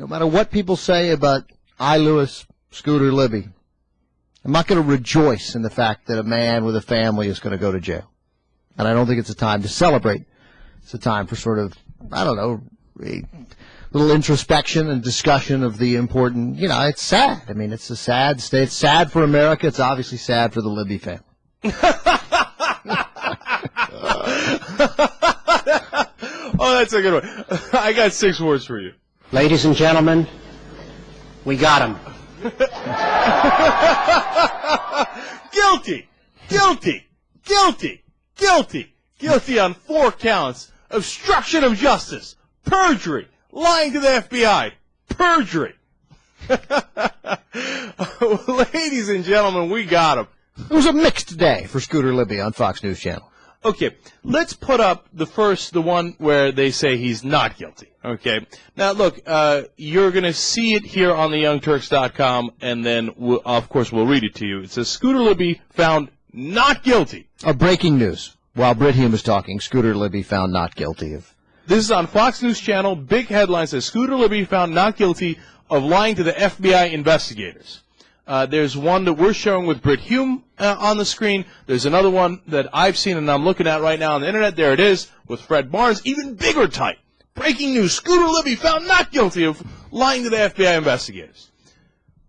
No matter what people say about I. Lewis, Scooter Libby, I'm not going to rejoice in the fact that a man with a family is going to go to jail. And I don't think it's a time to celebrate. It's a time for sort of, I don't know, a little introspection and discussion of the important, it's sad. I mean, it's a sad state. It's sad for America. It's obviously sad for the Libby family. Oh, that's a good one. I got 6 words for you. Ladies and gentlemen, we got him. Guilty, guilty, guilty, guilty, guilty on 4 counts: obstruction of justice, perjury, lying to the FBI, perjury. Ladies and gentlemen, we got him. It was a mixed day for Scooter Libby on Fox News Channel. Okay, let's put up the one where they say he's not guilty. Okay, now look, you're going to see it here on the YoungTurks.com, and then of course we'll read it to you. It says Scooter Libby found not guilty. Breaking news. While Brit Hume was talking, Scooter Libby found not guilty of. This is on Fox News Channel. Big headline says Scooter Libby found not guilty of lying to the FBI investigators. There's one that we're showing with Brit Hume on the screen. There's another one that I've seen and I'm looking at right now on the internet. There it is with Fred Barnes. Even bigger type. Breaking news. Scooter Libby found not guilty of lying to the FBI investigators.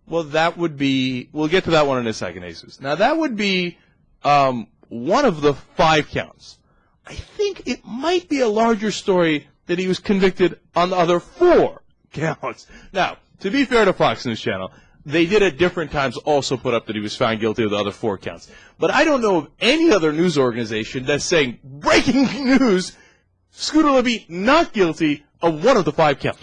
Well, that would be, we'll get to that one in a second, Jesus. Now, that would be one of the 5 counts. I think it might be a larger story that he was convicted on the other 4 counts. Now, to be fair to Fox News Channel, they did at different times also put up that he was found guilty of the other 4 counts. But I don't know of any other news organization that's saying, breaking news, Scooter Libby not guilty of one of the 5 counts.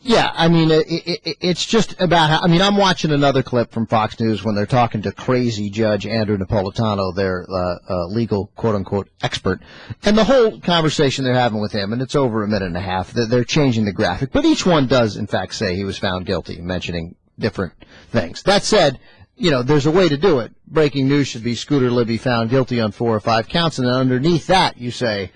Yeah, I mean, it's just about how, I'm watching another clip from Fox News when they're talking to crazy Judge Andrew Napolitano, their legal, quote-unquote, expert, and the whole conversation they're having with him, and it's over a minute and a half, they're changing the graphic, but each one does, in fact, say he was found guilty, mentioning different things. That said, there's a way to do it. Breaking news should be Scooter Libby found guilty on 4 or 5 counts, and then underneath that you say,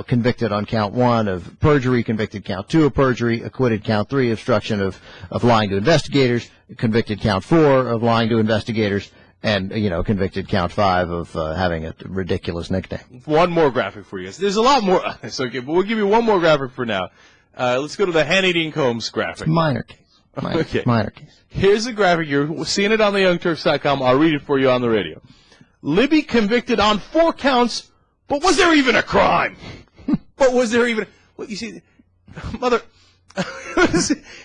convicted on count 1 of perjury, convicted count 2 of perjury, acquitted count 3, obstruction of lying to investigators, convicted count 4 of lying to investigators, and, convicted count 5 of having a ridiculous nickname. One more graphic for you. There's a lot more. It's okay, but we'll give you one more graphic for now. Let's go to the Hannity & Combs graphic. Minor case. Minor case. Here's the graphic. You're seeing it on the YoungTurks.com. I'll read it for you on the radio. Libby convicted on 4 counts, but was there even a crime? But was there even... Well, you see, mother...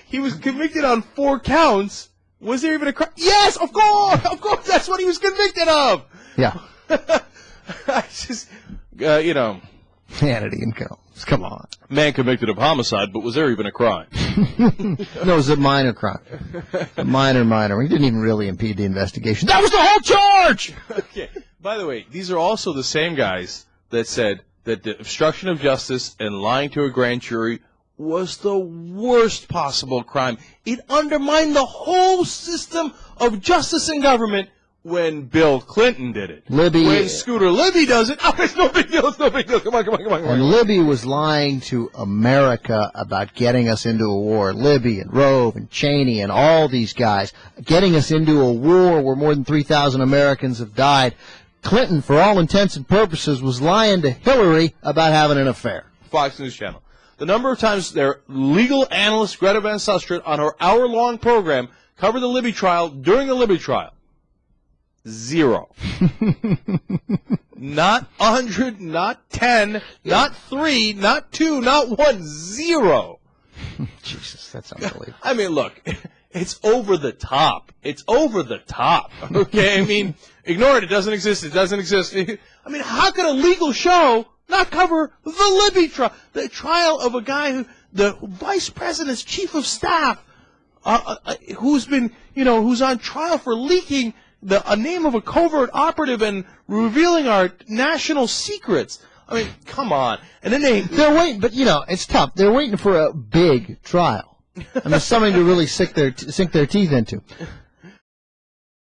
he was convicted on 4 counts. Was there even a crime? Yes, of course! Of course, that's what he was convicted of! Yeah. I just... Hannity & Combs. Come on. Man convicted of homicide, but was there even a crime? No, it was a minor crime. A minor. He didn't even really impede the investigation. That was the whole charge! Okay. By the way, these are also the same guys that said that the obstruction of justice and lying to a grand jury was the worst possible crime. It undermined the whole system of justice and government when Bill Clinton did it. When Scooter Libby does it, it's no big deal, it's no big deal. Come on. And Libby was lying to America about getting us into a war. Libby and Rove and Cheney and all these guys, getting us into a war where more than 3,000 Americans have died. Clinton, for all intents and purposes, was lying to Hillary about having an affair. Fox News Channel. The number of times their legal analyst, Greta Van Susteren, on her hour-long program, covered the Libby trial during the Libby trial. 0. Not 100, not 10, not 3, not 2, not 1, 0. Jesus, that's unbelievable. I mean, look, it's over the top. It's over the top. Okay? I mean, ignore it. It doesn't exist. It doesn't exist. I mean, how could a legal show not cover the Libby trial? The trial of a guy who, the vice president's chief of staff, who's been, who's on trial for leaking a name of a covert operative and revealing our national secrets. I mean, come on. And then they're waiting, but it's tough. They're waiting for a big trial. I mean, something to really sink their teeth into.